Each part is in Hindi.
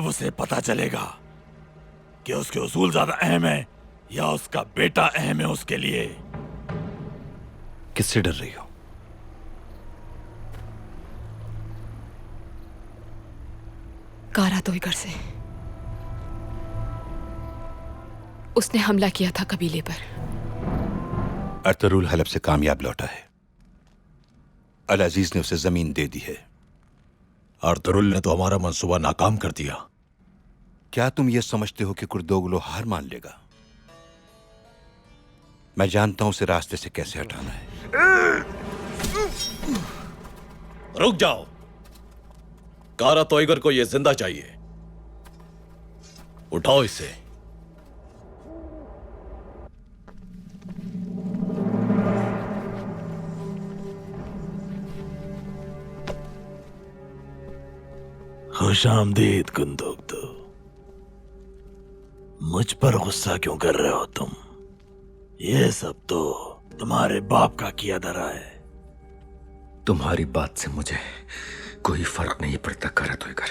तब उसे पता चलेगा कि उसके उसूल ज्यादा अहम है या उसका बेटा अहम है उसके लिए। किससे डर रही हो? कारा तोयगर से। उसने हमला किया था कबीले पर। अर्तुरुल हलब से कामयाब लौटा है। अल अजीज ने उसे जमीन दे दी है। अर्तुरुल ने तो हमारा मंसूबा नाकाम कर दिया। क्या तुम ये समझते हो कि कुर्दोगलो हार मान लेगा? मैं जानता हूं उसे रास्ते से कैसे हटाना है। रुक जाओ, कारा तोयगर को यह जिंदा चाहिए। उठाओ इसे। खुशामदीद कुंदोक्तो। मुझ पर गुस्सा क्यों कर रहे हो तुम? ये सब तो तुम्हारे बाप का किया धरा है। तुम्हारी बात से मुझे कोई फर्क नहीं पड़ता कारा तोयगर।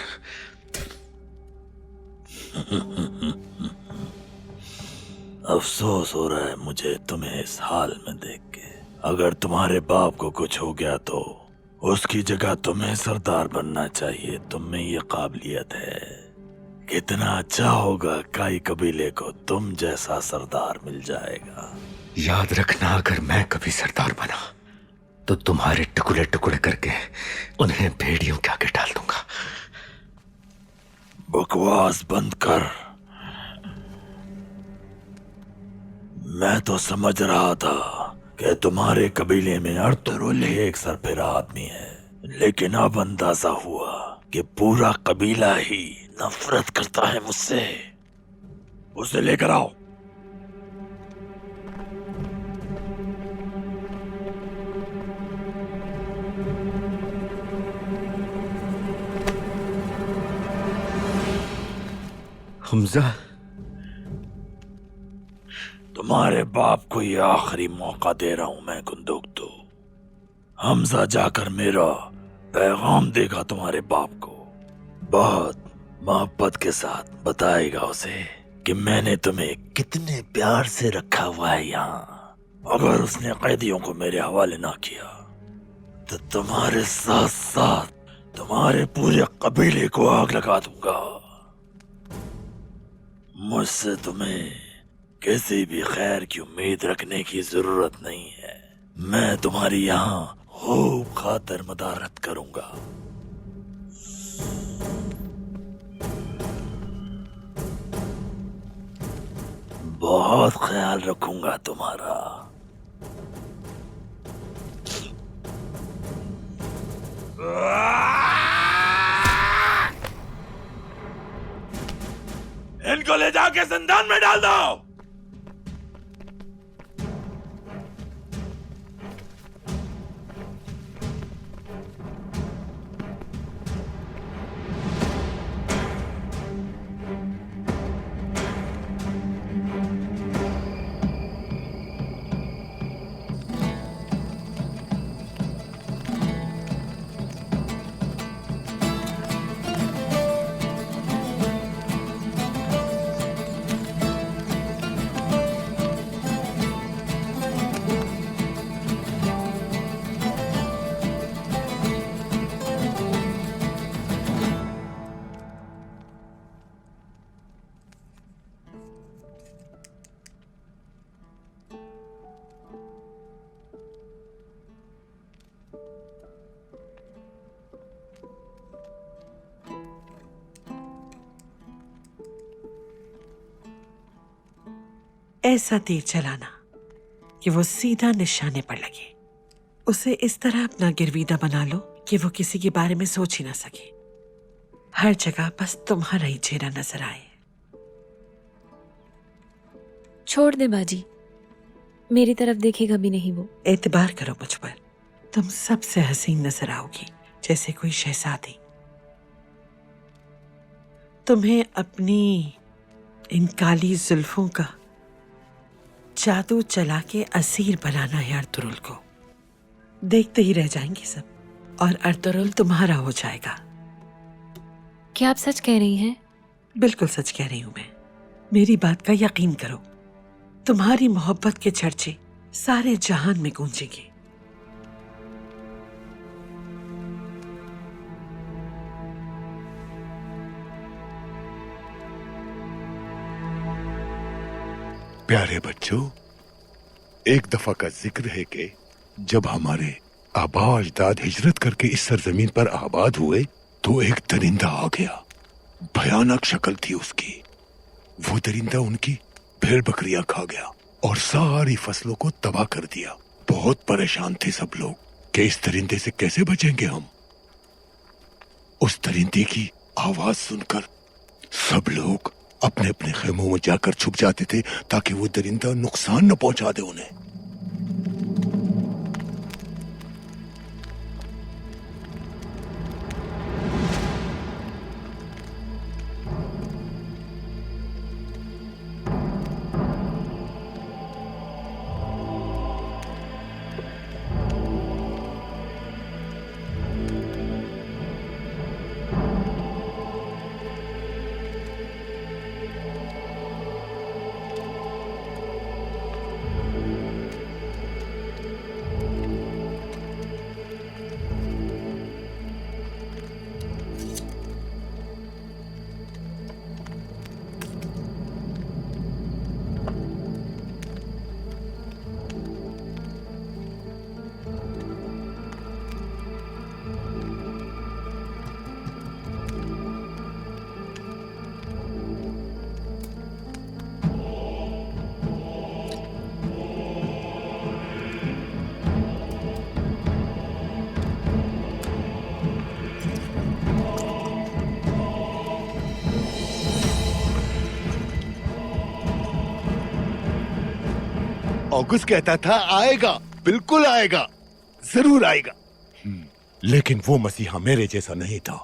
अफसोस हो रहा है मुझे तुम्हें इस हाल में देख के। अगर तुम्हारे बाप को कुछ हो गया तो उसकी जगह तुम्हें सरदार बनना चाहिए। तुम में ये काबिलियत है। कितना अच्छा होगा काई कबीले को तुम जैसा सरदार मिल जाएगा। याद रखना, अगर मैं कभी सरदार बना तो तुम्हारे टुकड़े टुकड़े करके उन्हें भेड़ियों के आगे डाल दूंगा। बकवास बंद कर। मैं तो समझ रहा था कि तुम्हारे कबीले में अर्तुरुल ही एक सरफिरा आदमी है, लेकिन अब अंदाजा हुआ कि पूरा कबीला ही नफरत करता है मुझसे। उसे लेकर आओ। हमजा, तुम्हारे बाप को ये आखिरी मौका दे रहा हूं मैं कुंदोक्तो। हमजा जाकर मेरा पैगाम देगा तुम्हारे बाप को। बहुत मोहब्बत के साथ बताएगा उसे कि मैंने तुम्हें कितने प्यार से रखा हुआ है यहाँ। अगर उसने कैदियों को मेरे हवाले ना किया तो तुम्हारे साथ साथ तुम्हारे पूरे कबीले को आग लगा दूंगा। मुझसे तुम्हें किसी भी खैर की उम्मीद रखने की जरूरत नहीं है। मैं तुम्हारी यहाँ खूब खातिर मदारत करूंगा। बहुत ख्याल रखूंगा तुम्हारा। इनको ले जाके जिंदान में डाल दो। ऐसा तीर चलाना कि वो सीधा निशाने पर लगे। उसे इस तरह अपना गिरवीदा बना लो कि वो किसी के बारे में सोच ही ना सके। हर जगह बस तुम्हारा ही चेहरा नजर आए। छोड़ दे बाजी, मेरी तरफ देखेगा भी नहीं वो। एतबार करो मुझ पर, तुम सबसे हसीन नजर आओगी, जैसे कोई शहजादी। तुम्हें अपनी इन काली जुल्फों का जादू चला के असीर बनाना है अर्तुरुल को। देखते ही रह जाएंगे सब और अर्तुरुल तुम्हारा हो जाएगा। क्या आप सच कह रही हैं? बिल्कुल सच कह रही हूं मैं। मेरी बात का यकीन करो, तुम्हारी मोहब्बत के चर्चे सारे जहान में गूंजेंगे। प्यारे बच्चों, एक दफा का जिक्र है कि जब हमारे आबा अजदाद हिजरत करके इस सरजमीन पर आबाद हुए तो एक दरिंदा आ गया। भयानक शक्ल थी उसकी। वो दरिंदा उनकी भेड़ बकरियां खा गया और सारी फसलों को तबाह कर दिया। बहुत परेशान थे सब लोग कि इस दरिंदे से कैसे बचेंगे हम। उस दरिंदे की आवाज सुनकर सब लोग अपने अपने खेमों में जाकर छुप जाते थे ताकि वो दरिंदा नुकसान न पहुंचा दे उन्हें। ऑगस्ट कहता था आएगा, बिल्कुल आएगा, जरूर आएगा। लेकिन वो मसीहा मेरे जैसा नहीं था,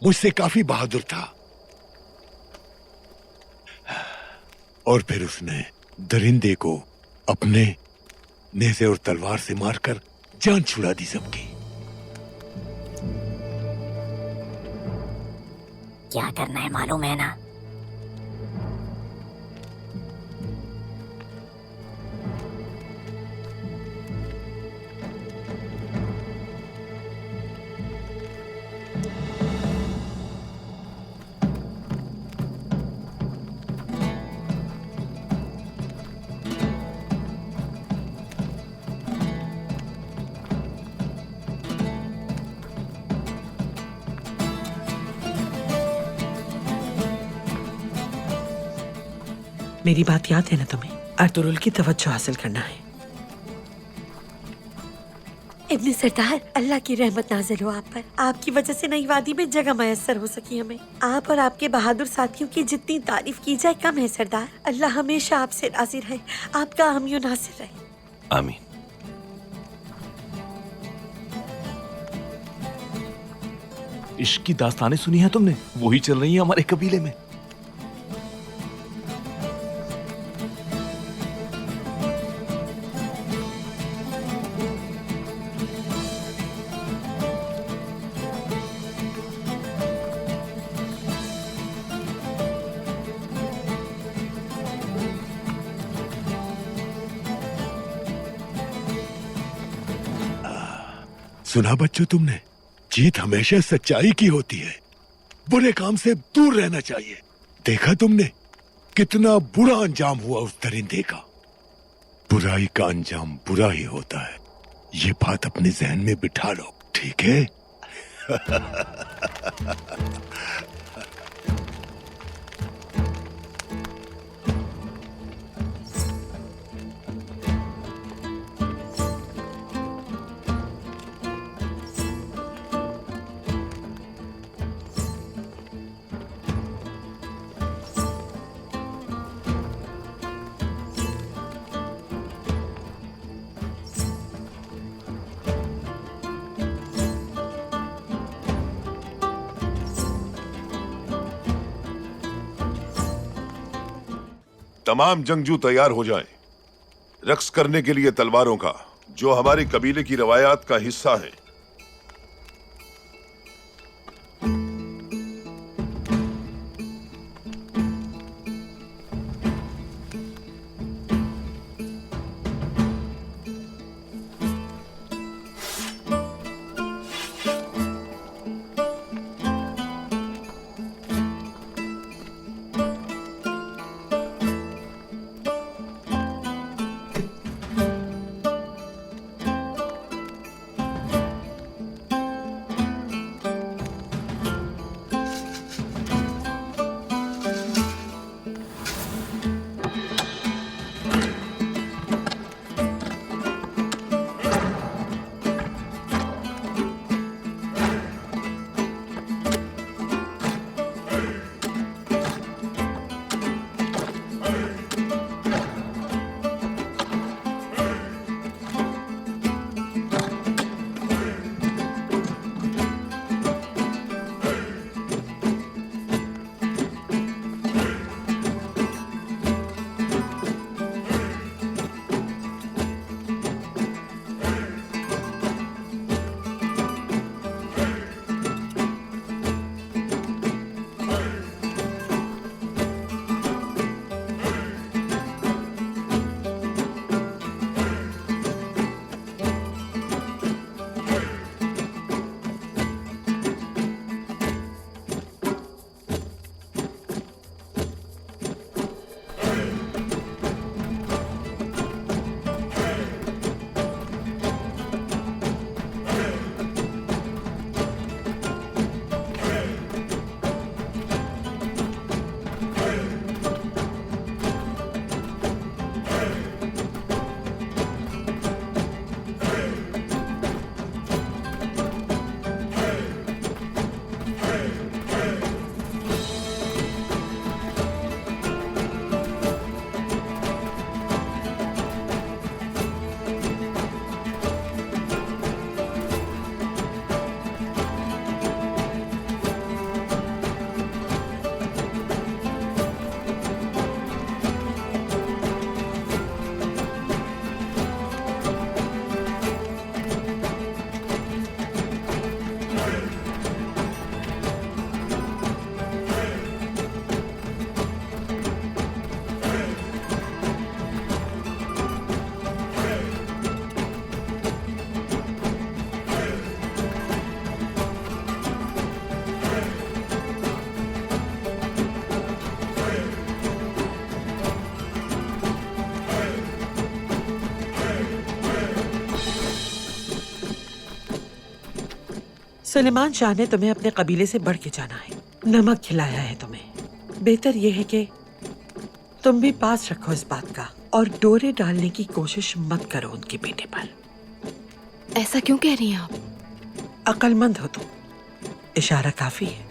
मुझसे काफी बहादुर था। और फिर उसने दरिंदे को अपने नेज़े और तलवार से मारकर जान छुड़ा दी सबकी। क्या करना है मालूम है ना? मेरी बात याद है ना तुम्हें? अर्तुरुल की तवज्जो हासिल करना है। इब्ने सरदार, अल्लाह की रहमत नाजिल हो आप पर। आपकी वजह से नई वादी में जगह मयसर हो सकी हमें। आप और आपके बहादुर साथियों की जितनी तारीफ की जाए कम है सरदार। अल्लाह हमेशा आपसे राजी रहे, आपका हमियो नासिर रहे। आमीन। इश्क की दास्तानें सुनी है तुमने? वही चल रही है हमारे कबीले में। सुना बच्चों तुमने? जीत हमेशा सच्चाई की होती है। बुरे काम से दूर रहना चाहिए। देखा तुमने कितना बुरा अंजाम हुआ उस दरिंदे का। बुराई का अंजाम बुरा ही होता है, ये बात अपने जहन में बिठा लो, ठीक है? तमाम जंगजू तैयार हो जाएं, रक्स करने के लिए तलवारों का, जो हमारे कबीले की रवायात का हिस्सा है। सुलेमान शाह ने तुम्हें अपने कबीले से बढ़ के जाना है, नमक खिलाया है तुम्हें। बेहतर यह है कि तुम भी पास रखो इस बात का और डोरे डालने की कोशिश मत करो उनके बेटे पर। ऐसा क्यों कह रही हैं आप? अक्लमंद हो तुम, इशारा काफी है।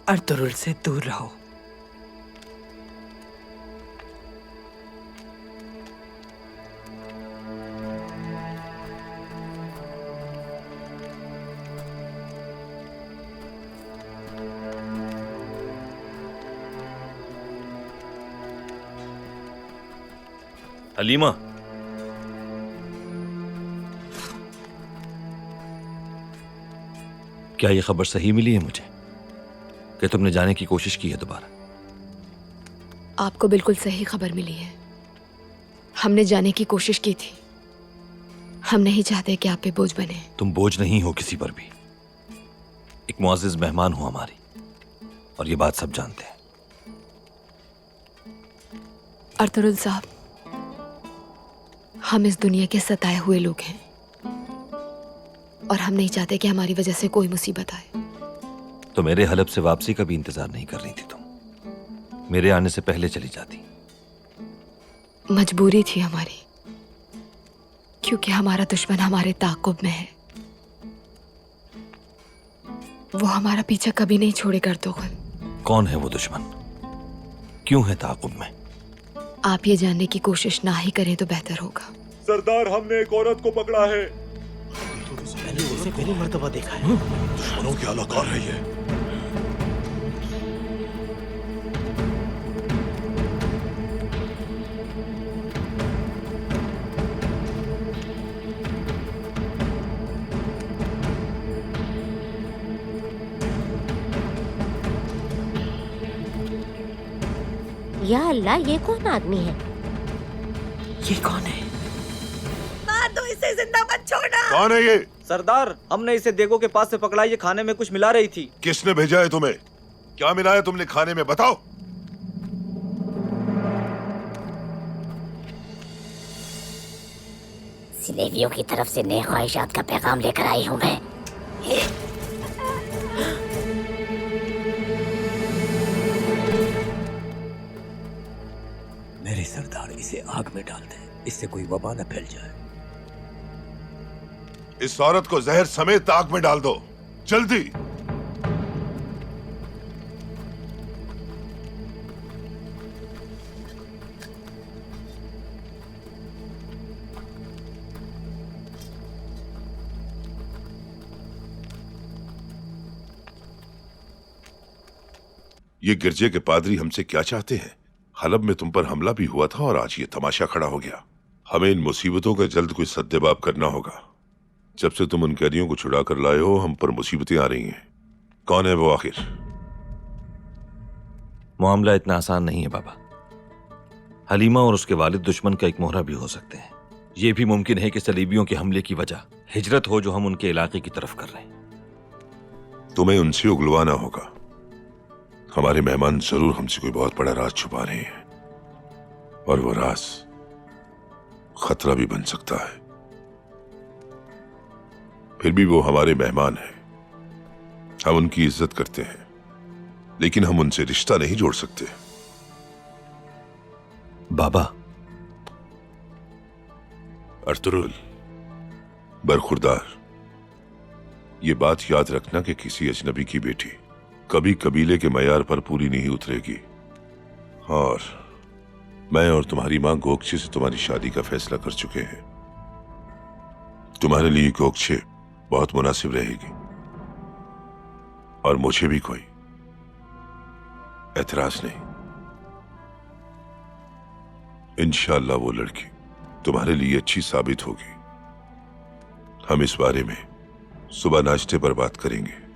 अर्तुरुल से दूर रहो। हलीमा, क्या ये खबर सही मिली है मुझे कि तुमने जाने की कोशिश की है दोबारा? आपको बिल्कुल सही खबर मिली है। हमने जाने की कोशिश की थी। हम नहीं चाहते कि आप पे बोझ बने। तुम बोझ नहीं हो किसी पर भी। एक मुअज़्ज़िज़ मेहमान हो हमारी, और ये बात सब जानते हैं। अर्तुरुल साहब, हम इस दुनिया के सताए हुए लोग हैं और हम नहीं चाहते कि हमारी वजह से कोई मुसीबत आए। तो मेरे हलब से वापसी का भी इंतजार नहीं कर रही थी तुम? मेरे आने से पहले चली जाती। मजबूरी थी हमारी, क्योंकि हमारा दुश्मन हमारे ताक़ुब में है। वो हमारा पीछा कभी नहीं छोड़ेगा अर्तुगरुल। कौन है वो दुश्मन? क्यों है ताक़ुब में? आप ये जानने की कोशिश ना ही करें तो बेहतर होगा। सरदार, हमने एक औरत को पकड़ा है। पहली मर्तबा देखा है। दुश्मनों की अलाकार है ये। या अल्लाह, ये कौन आदमी है? ये कौन है? मार दो इसे, जिंदा मत छोड़ना। कौन है ये? सरदार, हमने इसे देगो के पास से पकड़ा। ये खाने में कुछ मिला रही थी। किसने भेजा है तुम्हें? क्या मिलाया तुमने खाने में, बताओ। सिलेवियों की तरफ से नए ख्वाहिशात का पैगाम लेकर आई हूँ मैं। मेरे सरदार, इसे आग में डाल दे, इससे कोई वबा न फैल जाए। इस औरत को जहर समेत आग में डाल दो, जल्दी। ये गिरजे के पादरी हमसे क्या चाहते हैं? हलब में तुम पर हमला भी हुआ था और आज ये तमाशा खड़ा हो गया। हमें इन मुसीबतों का जल्द कोई सद्देबाब करना होगा। जब से तुम उन कैदियों को छुड़ा कर लाए हो, हम पर मुसीबतें आ रही हैं। कौन है वो आखिर? मामला इतना आसान नहीं है बाबा। हलीमा और उसके वालिद दुश्मन का एक मोहरा भी हो सकते हैं। यह भी मुमकिन है कि सलीबियों के हमले की वजह हिजरत हो जो हम उनके इलाके की तरफ कर रहे हैं। तुम्हें उनसे उगलवाना होगा। हमारे मेहमान जरूर हमसे कोई बहुत बड़ा राज छुपा रहे हैं, और वो राज खतरा भी बन सकता है। फिर भी वो हमारे मेहमान हैं। हम उनकी इज्जत करते हैं, लेकिन हम उनसे रिश्ता नहीं जोड़ सकते। बाबा, अर्तुरुल, बरखुरदार, ये बात याद रखना कि किसी अजनबी की बेटी कभी कबीले के मयार पर पूरी नहीं उतरेगी। और मैं और तुम्हारी मां गोगचे से तुम्हारी शादी का फैसला कर चुके हैं। तुम्हारे लिए गोगचे बहुत मुनासिब रहेगी और मुझे भी कोई एतराज नहीं। इंशाअल्लाह वो लड़की तुम्हारे लिए अच्छी साबित होगी। हम इस बारे में सुबह नाश्ते पर बात करेंगे।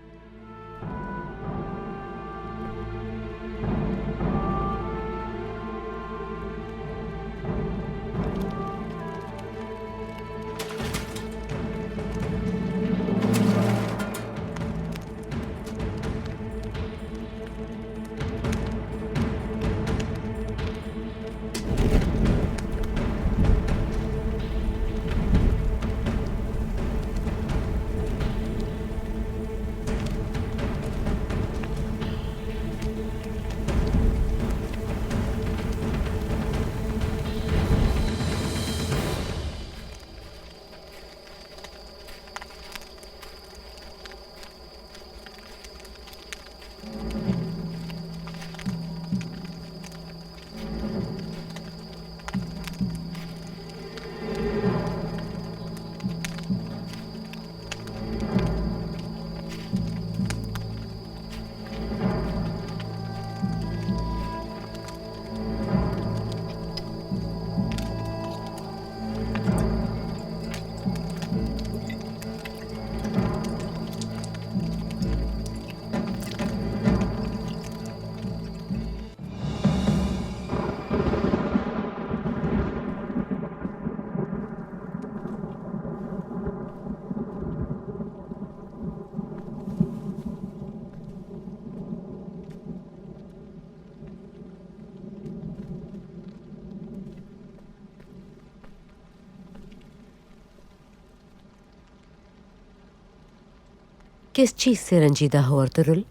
किस चीज से रंजीदा हो अर्तुरुल?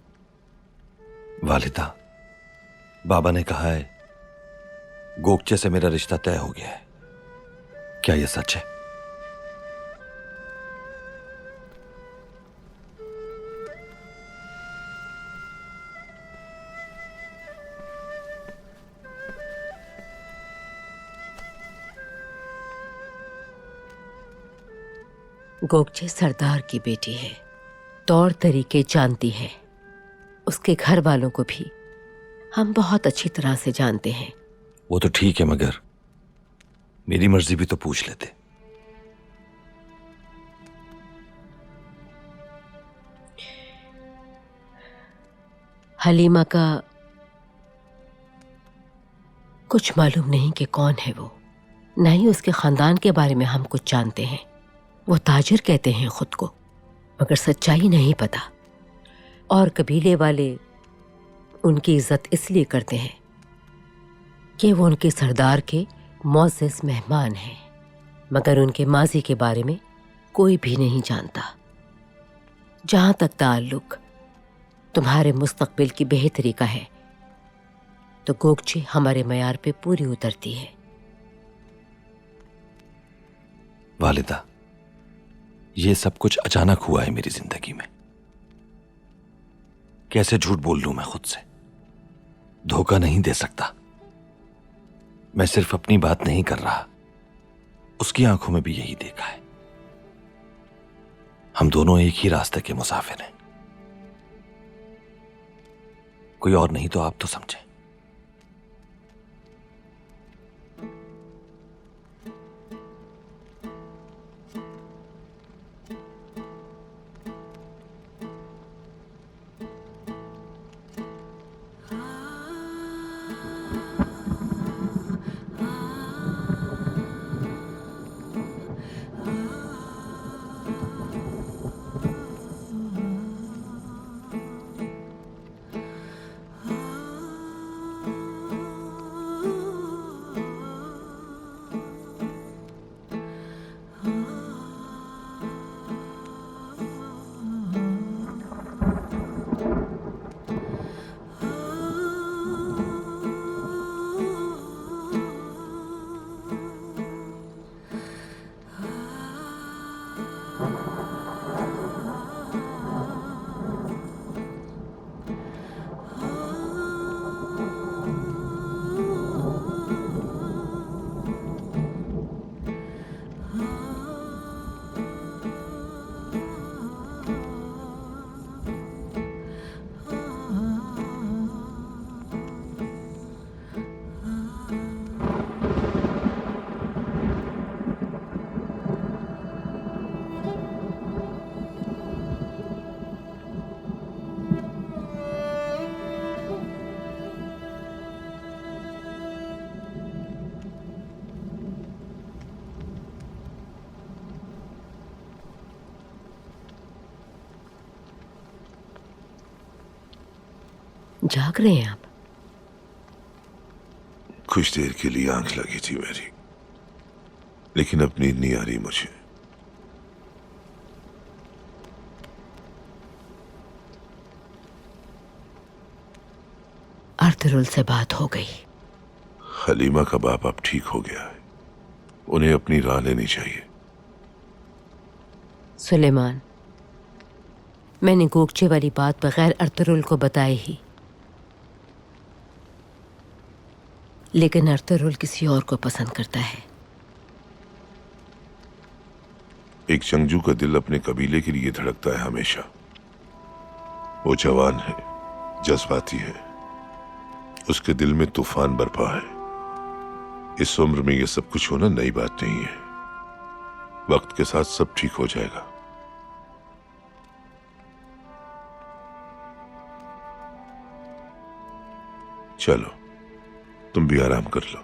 वालिदा, बाबा ने कहा है गोगचे से मेरा रिश्ता तय हो गया है। क्या यह सच है? गोगचे सरदार की बेटी है, तौर तरीके जानती है। उसके घर वालों को भी हम बहुत अच्छी तरह से जानते हैं। वो तो ठीक है, मगर मेरी मर्जी भी तो पूछ लेते। हलीमा का कुछ मालूम नहीं कि कौन है वो, न ही उसके खानदान के बारे में हम कुछ जानते हैं। वो ताजिर कहते हैं खुद को, मगर सच्चाई नहीं पता। और कबीले वाले उनकी इज्जत इसलिए करते हैं कि वो उनके सरदार के मुअज़्ज़ज़ मेहमान हैं, मगर उनके माजी के बारे में कोई भी नहीं जानता। जहां तक ताल्लुक तुम्हारे मुस्तकबिल की बेहतरी का है, तो गोगचे हमारे मयार पे पूरी उतरती है। वालिदा, ये सब कुछ अचानक हुआ है मेरी जिंदगी में। कैसे झूठ बोल लूं मैं खुद से? धोखा नहीं दे सकता। मैं सिर्फ अपनी बात नहीं कर रहा, उसकी आंखों में भी यही देखा है। हम दोनों एक ही रास्ते के मुसाफिर हैं। कोई और नहीं तो आप तो समझे। जाग रहे हैं आप? कुछ देर के लिए आंख लगी थी मेरी, लेकिन अब नींद नहीं आ रही मुझे। अर्तुरुल से बात हो गई। हलीमा का बाप अब ठीक हो गया है, उन्हें अपनी राह लेनी चाहिए। सुलेमान, मैंने गोगचे वाली बात बगैर अर्तुरुल को बताई ही, लेकिन अर्तुरुल किसी और को पसंद करता है। एक जंगजू का दिल अपने कबीले के लिए धड़कता है हमेशा। वो जवान है, जज्बाती है, उसके दिल में तूफान बरपा है। इस उम्र में ये सब कुछ होना नई बात नहीं है। वक्त के साथ सब ठीक हो जाएगा। चलो, तुम भी आराम कर लो।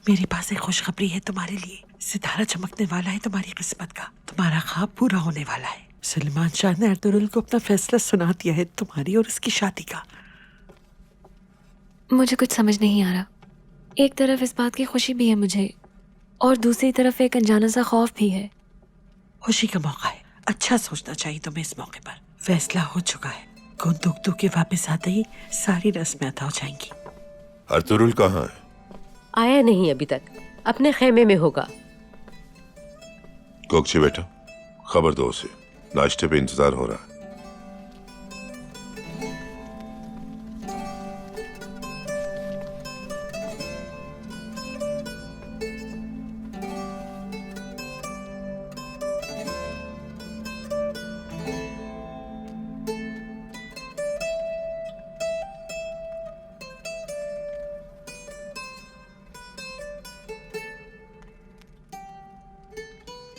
मेरे पास एक खुशखबरी है तुम्हारे लिए। सितारा चमकने वाला है तुम्हारी किस्मत का। तुम्हारा ख्वाब पूरा होने वाला है। सलमान शाह ने अर्तुरुल को अपना फैसला सुना दिया है तुम्हारी और उसकी शादी का। मुझे कुछ समझ नहीं आ रहा। एक तरफ इस बात की खुशी भी है मुझे, और दूसरी तरफ एक अनजाना सा खौफ भी है। खुशी का मौका है, अच्छा सोचना चाहिए तुम्हें इस मौके पर। फैसला हो चुका है। गुंदुकतू के वापस आते ही सारी रस्में अदा हो जाएंगी। अर्तुरुल कहाँ है? आया नहीं अभी तक, अपने खेमे में होगा। गोगचे बेटा, खबर दो उसे, नाश्ते पे इंतजार हो रहा है।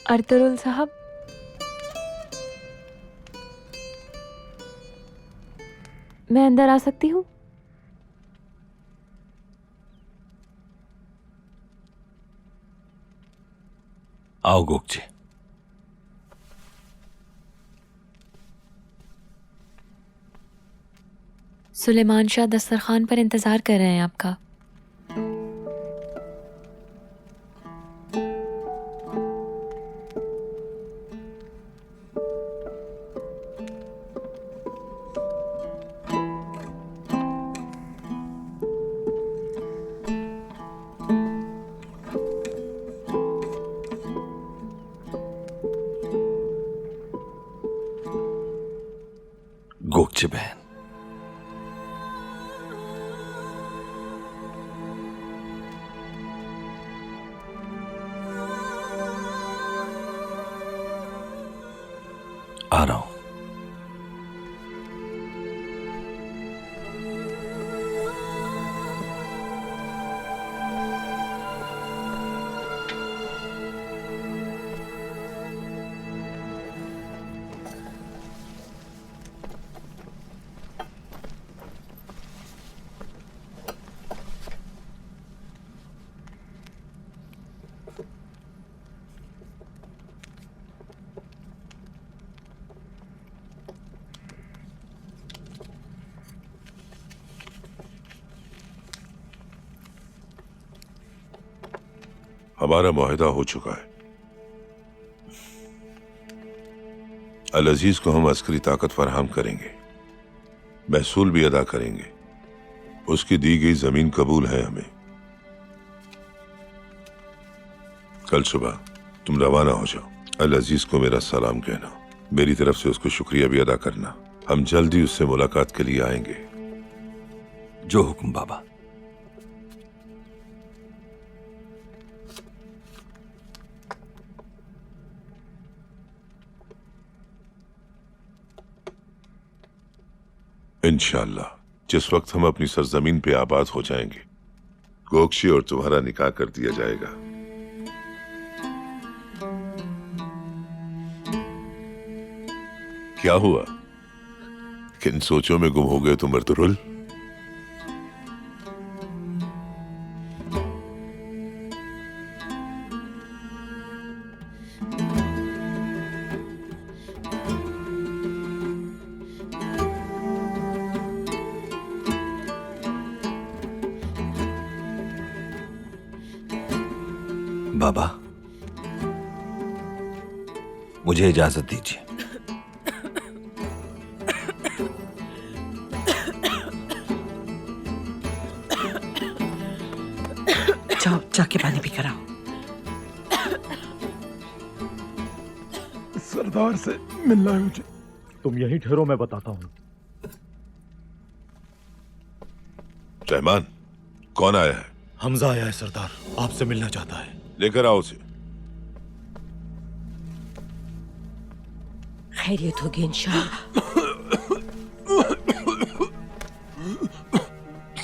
अर्तुरुल साहब, मैं अंदर आ सकती हूँ? आओ गोगचे। सुलेमान शाह दस्तरखान पर इंतजार कर रहे हैं आपका। गोगचे बहन, आ रहा हूं। हमारा मुआहदा हो चुका है। अल अजीज को हम अस्करी ताकत फराहम करेंगे, महसूल भी अदा करेंगे। उसकी दी गई जमीन कबूल है हमें। कल सुबह तुम रवाना हो जाओ। अल अजीज को मेरा सलाम कहना, मेरी तरफ से उसको शुक्रिया भी अदा करना। हम जल्दी उससे मुलाकात के लिए आएंगे। जो हुक्म बाबा। इंशाअल्लाह जिस वक्त हम अपनी सरजमीन पे आबाद हो जाएंगे, गोक्षी और तुम्हारा निकाह कर दिया जाएगा। क्या हुआ? किन सोचों में गुम हो गए तुम अर्तुरुल? बाबा, मुझे इजाजत दीजिए। जाओ, जाके पानी भी कराओ। सरदार से मिलना है मुझे। तुम यहीं ठहरो, मैं बताता हूँ। रहमान, कौन आया है? हमजा आया है सरदार, आपसे मिलना चाहता है। लेकर आओ उसे। खैरियत होगी इंशाअल्लाह।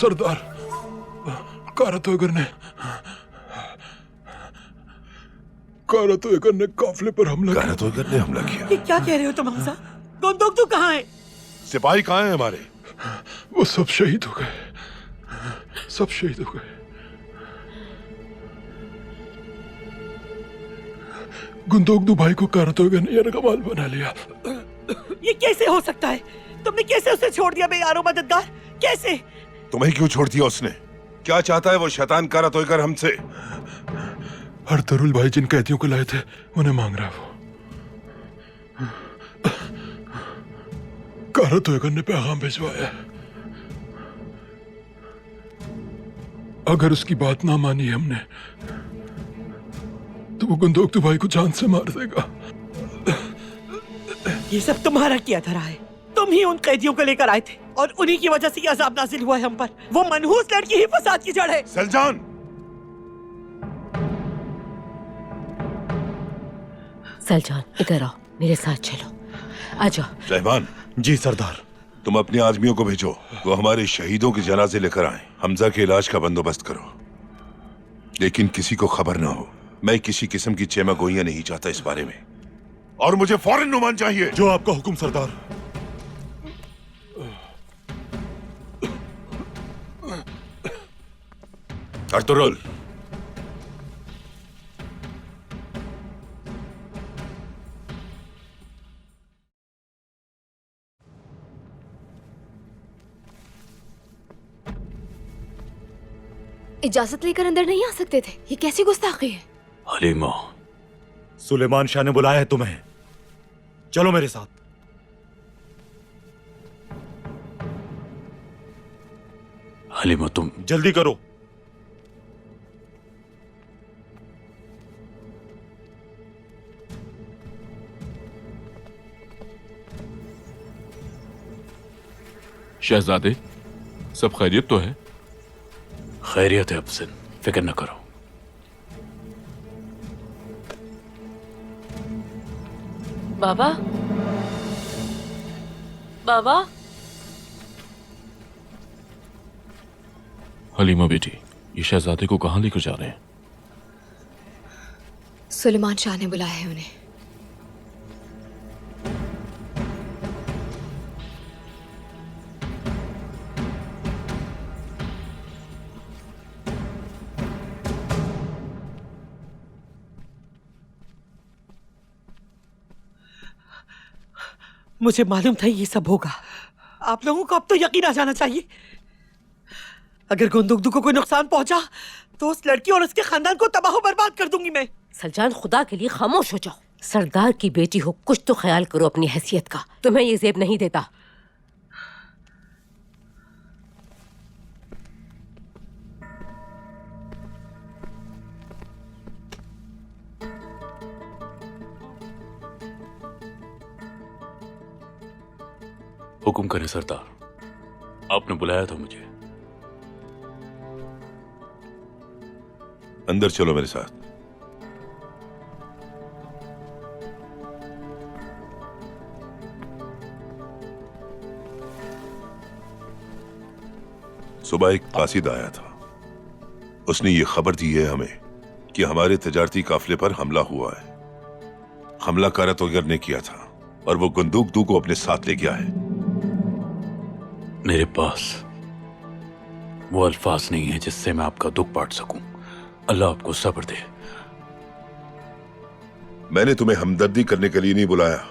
सरदार, कारतोगर ने काफिले पर हमला किया। कारतोगर ने हमला किया? ये क्या कह रहे हो तुम हमजा? गोंदोगदू कहाँ है? सिपाही कहाँ हैं हमारे? वो सब शहीद हो गए, सब शहीद हो गए। गुंदोगदू भाई को कारतोगर ने यरगमाल बना लिया। ये कैसे हो सकता है? तुमने कैसे उसे छोड़ दिया बेयारो मददगार? कैसे? तुम्हें क्यों छोड़ दिया उसने? क्या चाहता है वो शैतान कारतोगर हमसे? अर्तुरुल भाई जिन कैदियों को लाए थे उन्हें मांग रहा है वो। कारतोगर ने पैगाम भिजवाया है। अगर उसकी बात ना मानी हमने तो वो गुंदोगदू भाई को जान से मार देगा। ये सब तुम्हारा किया धरा है। तुम ही उन कैदियों को लेकर आए थे और उन्हीं की वजह से ये अजाब नाजिल हुआ है हम पर। वो मनहूस लड़की ही फसाद की जड़ है। सलजान, सलजान इधर आओ, मेरे साथ चलो, आ जाओ। रहमान। जी सरदार। तुम अपने आदमियों को भेजो, वो हमारे शहीदों के जनाजे लेकर आए। हमजा के इलाज का बंदोबस्त करो, लेकिन किसी को खबर ना हो। मैं किसी किस्म की चेमागोइयां नहीं चाहता इस बारे में, और मुझे फौरन नुमान चाहिए। जो आपका हुक्म सरदार। अर्तुरुल, इजाजत लेकर अंदर नहीं आ सकते थे? ये कैसी गुस्ताखी है? हलीमा, सुलेमान शाह ने बुलाया है तुम्हें, चलो मेरे साथ। हलीमा तुम जल्दी करो। शहजादे, सब खैरियत तो है? खैरियत है अफसन, फिक्र न करो। बाबा, बाबा। हलीमा बेटी, ये शहजादे को कहाँ लेकर जा रहे हैं? सुलेमान शाह ने बुलाया है उन्हें। मुझे मालूम था ये सब होगा। आप लोगों को अब तो यकीन आ जाना चाहिए। अगर गुंदुगदू को कोई नुकसान पहुंचा तो उस लड़की और उसके खानदान को तबाह बर्बाद कर दूंगी मैं। सलजान, खुदा के लिए खामोश हो जाओ। सरदार की बेटी हो, कुछ तो ख्याल करो अपनी हैसियत का। तुम्हें ये जेब नहीं देता। हुक्म करें सरदार, आपने बुलाया था मुझे। अंदर चलो मेरे साथ। सुबह एक कासिद आया था। उसने ये खबर दी है हमें कि हमारे तजारती काफिले पर हमला हुआ है। हमला कारतोगर ने किया था और वो गुंदूक को अपने साथ ले गया है। मेरे पास वो अल्फाज नहीं है जिससे मैं आपका दुख बांट सकूं। अल्लाह आपको सब्र दे। मैंने तुम्हें हमदर्दी करने के लिए नहीं बुलाया,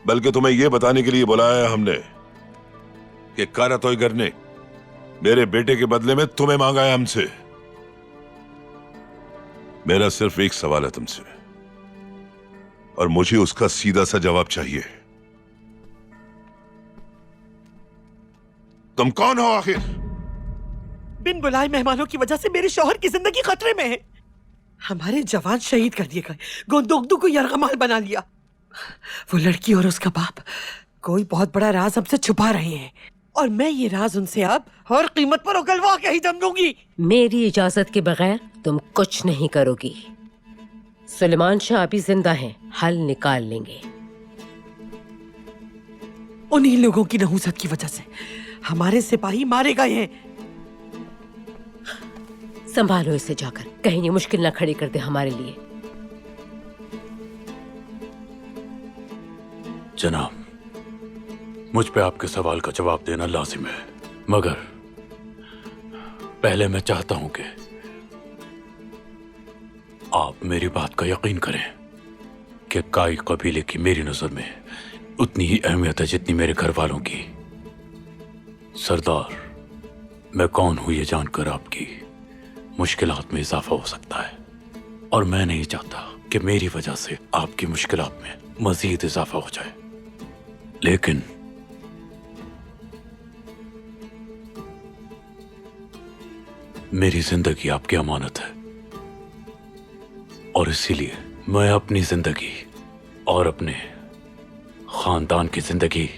बल्कि तुम्हें यह बताने के लिए बुलाया है हमने कि कारतोगर ने मेरे बेटे के बदले में तुम्हें मांगा है हमसे। मेरा सिर्फ एक सवाल है तुमसे, और मुझे उसका सीधा सा जवाब चाहिए। तुम कौन हो आखिर? बिन बुलाए मेहमानों की वजह से मेरे शौहर की जिंदगी खतरे में है। हमारे जवान शहीद कर दिए गए, गोंदोगदू को यरगमाल बना लिया। वो लड़की और उसका बाप कोई बहुत बड़ा राज हमसे छुपा रहे हैं, और मैं ये राज उनसे अब हर कीमत पर उगलवा के ही दम दूंगी। मेरी इजाजत के बगैर तुम कुछ नहीं करोगी। सुलेमान शाह अभी जिंदा हैं, हल निकाल लेंगे। उन्हीं लोगों की नहुसत की वजह से हमारे सिपाही मारे गए हैं। संभालो इसे जाकर, कहीं ये मुश्किल ना खड़ी कर दे हमारे लिए। जनाब, मुझ पे आपके सवाल का जवाब देना लाजिम है, मगर पहले मैं चाहता हूं कि आप मेरी बात का यकीन करें कि काई कबीले की मेरी नजर में उतनी ही अहमियत है जितनी मेरे घर वालों की। सरदार, मैं कौन हूं ये जानकर आपकी मुश्किलात में इजाफा हो सकता है, और मैं नहीं चाहता कि मेरी वजह से आपकी मुश्किलात में मजीद इजाफा हो जाए। लेकिन मेरी जिंदगी आपकी अमानत है, और इसीलिए मैं अपनी जिंदगी और अपने खानदान की जिंदगी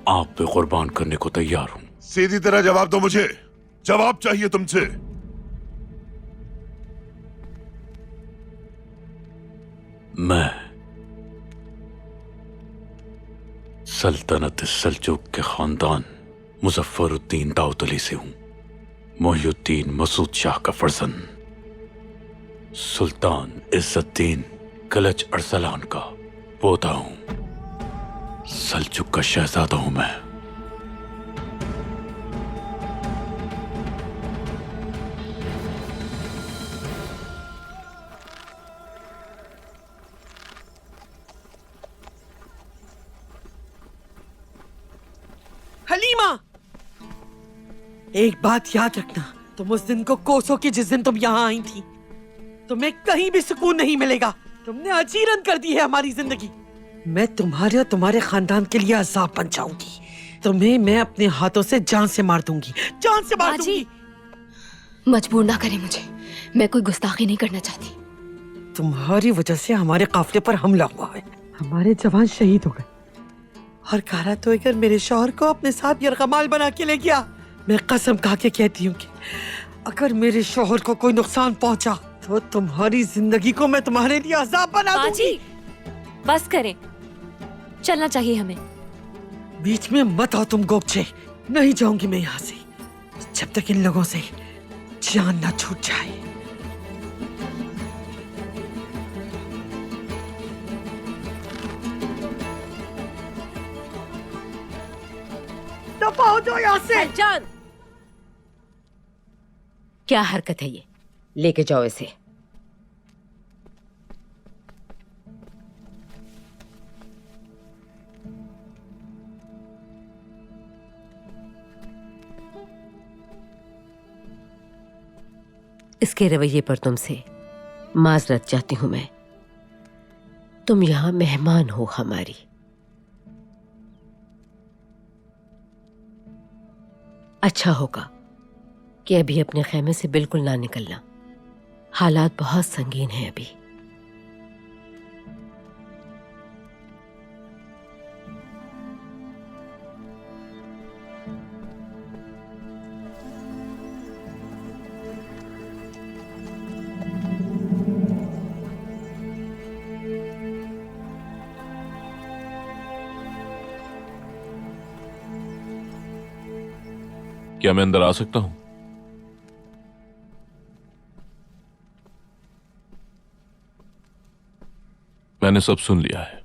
आप पे कुर्बान करने को तैयार हूं। सीधी तरह जवाब दो मुझे। जवाब चाहिए तुमसे। मैं सल्तनत सल्जूक के खानदान मुजफ्फरुद्दीन दाऊद अली से हूं, मोहिउद्दीन मसूद शाह का फर्जंद, सुल्तान इज्जतदीन कलच अरसलान का पोता हूं, सल्जुक का शहजादा हूं मैं। हलीमा, एक बात याद रखना, तुम उस दिन को कोसो की जिस दिन तुम यहाँ आई थी। तुम्हें कहीं भी सुकून नहीं मिलेगा। तुमने अजीरन कर दी है हमारी जिंदगी। मैं तुम्हारे और तुम्हारे खानदान के लिए अजाब बन जाऊंगी। तुम्हें मैं अपने हाथों से जान से मार दूंगी, जान से मार दूंगी। मजबूर ना करें मुझे, मैं कोई गुस्ताखी नहीं करना चाहती। तुम्हारी वजह से हमारे काफिले पर हमला हुआ है, हमारे जवान शहीद हो गए, और कारतोगर मेरे शौहर को अपने साथ यरगमाल बना के ले गया। मैं कसम खा के कहती हूँ कि अगर मेरे शौहर को कोई नुकसान पहुंचा तो तुम्हारी जिंदगी को मैं तुम्हारे लिए अजाब बना दूंगी। बस करें, चलना चाहिए हमें। बीच में मत आओ तुम गोपचे। नहीं जाऊंगी मैं यहाँ से जब तक इन लोगों से जान ना छूट जाए। दफा हो जाओ यहाँ से। जान, क्या हरकत है ये? लेके जाओ इसे। इसके रवैये पर तुमसे माजरत चाहती हूं मैं। तुम यहां मेहमान हो हमारी। अच्छा होगा कि अभी अपने खेमे से बिल्कुल ना निकलना। हालात बहुत संगीन हैं अभी। क्या मैं अंदर आ सकता हूं? मैंने सब सुन लिया है।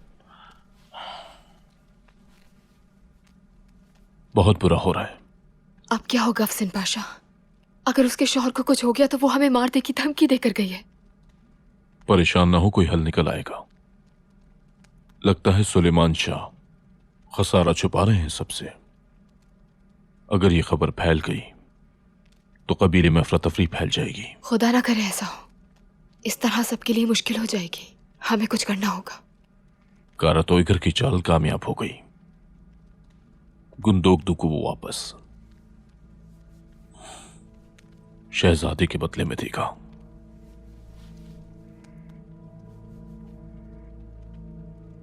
बहुत बुरा हो रहा है। अब क्या होगा अफसन पाशा? अगर उसके शौहर को कुछ हो गया तो वो हमें मार दे की धमकी देकर गई है। परेशान ना हो, कोई हल निकल आएगा। लगता है सुलेमान शाह खसारा छुपा रहे हैं सबसे। अगर ये खबर फैल गई तो कबीले में अफरा तफरी फैल जाएगी। खुदा ना करे ऐसा हो। इस तरह सबके लिए मुश्किल हो जाएगी। हमें कुछ करना होगा। कारा तोयगर की चाल कामयाब हो गई। गुंदोगदू को वो वापस शहजादे के बदले में देगा।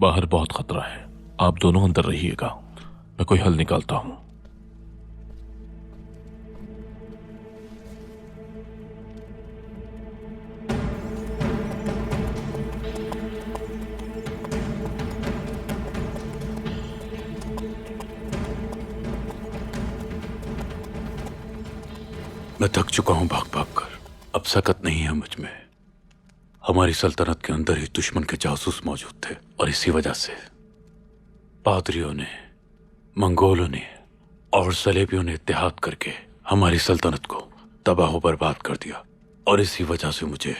बाहर बहुत खतरा है। आप दोनों अंदर रहिएगा, मैं कोई हल निकालता हूं। मैं थक चुका हूं भाग भाग कर। अब सकत नहीं है मुझ में। हमारी सल्तनत के अंदर ही दुश्मन के जासूस मौजूद थे और इसी वजह से पादरियों ने, मंगोलों ने और सलेबियों ने इत्तेहाद करके हमारी सल्तनत को तबाह बर्बाद कर दिया। और इसी वजह से मुझे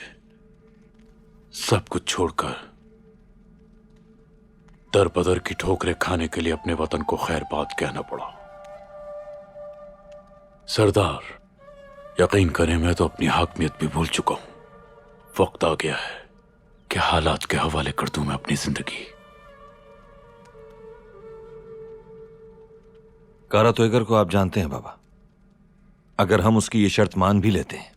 सब कुछ छोड़कर दर बदर की ठोकरें खाने के लिए अपने वतन को खैरबाद कहना पड़ा। सरदार, यकीन करें मैं तो अपनी हाकमियत भी भूल चुका हूं। वक्त आ गया है कि हालात के हवाले कर दूं मैं अपनी जिंदगी। कारा तोयगर को आप जानते हैं बाबा। अगर हम उसकी ये शर्त मान भी लेते हैं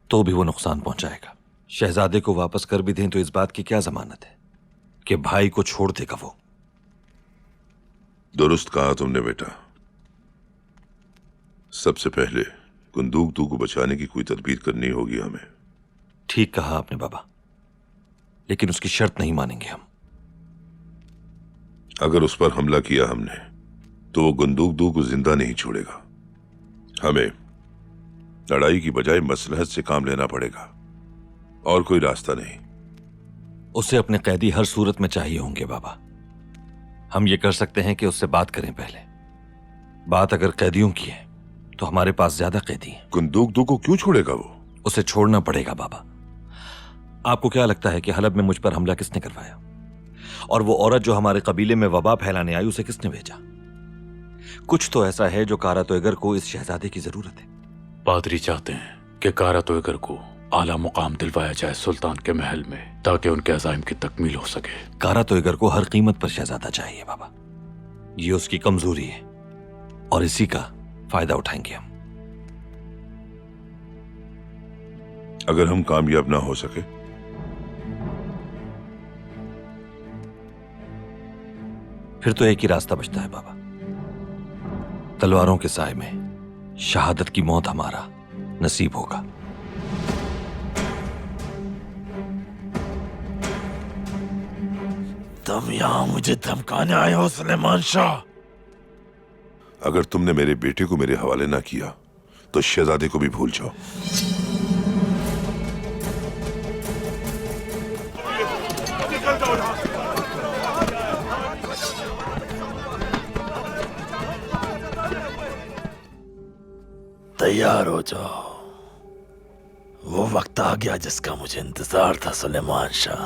तो भी वो नुकसान पहुंचाएगा। शहजादे को वापस कर भी दें तो इस बात की क्या जमानत है कि भाई को छोड़ देगा वो। दुरुस्त कहा तुमने बेटा। सबसे पहले गुंदूगदू को बचाने की कोई तदबीर करनी होगी हमें। ठीक कहा आपने बाबा, लेकिन उसकी शर्त नहीं मानेंगे हम। अगर उस पर हमला किया हमने तो वो गुंदूगदू को जिंदा नहीं छोड़ेगा। हमें लड़ाई की बजाय मसलहत से काम लेना पड़ेगा और कोई रास्ता नहीं। उसे अपने कैदी हर सूरत में चाहिए होंगे बाबा। हम ये कर सकते हैं कि उससे बात करें पहले। बात अगर कैदियों की है तो हमारे पास ज्यादा कैदी हैं। गुंदूगदू को क्यों छोड़ेगा वो? उसे छोड़ना पड़ेगा बाबा। आपको क्या लगता है कि हलब में मुझ पर हमला किसने करवाया? और वो औरत जो हमारे कबीले में वबा फैलाने आई, उसे किसने भेजा? कुछ तो ऐसा है जो कारा तोयगर को इस शहजादे की जरूरत है। पादरी चाहते हैं कि कारा तोयगर को आला मुकाम दिलवाया जाए सुल्तान के महल में, ताकि उनके अज़ाइम की तकमील हो सके। कारा तोयगर को हर कीमत पर शहजादा चाहिए बाबा। ये उसकी कमजोरी है और इसी का फायदा उठाएंगे हम। अगर हम कामयाब ना हो सके फिर तो एक ही रास्ता बचता है बाबा। तलवारों के साए में शहादत की मौत हमारा नसीब होगा। तुम यहां मुझे धमकाने आए हो सुलेमान शाह? अगर तुमने मेरे बेटे को मेरे हवाले ना किया तो शहजादे को भी भूल जाओ। तैयार हो जाओ। वो वक्त आ गया जिसका मुझे इंतजार था सुलेमान शाह।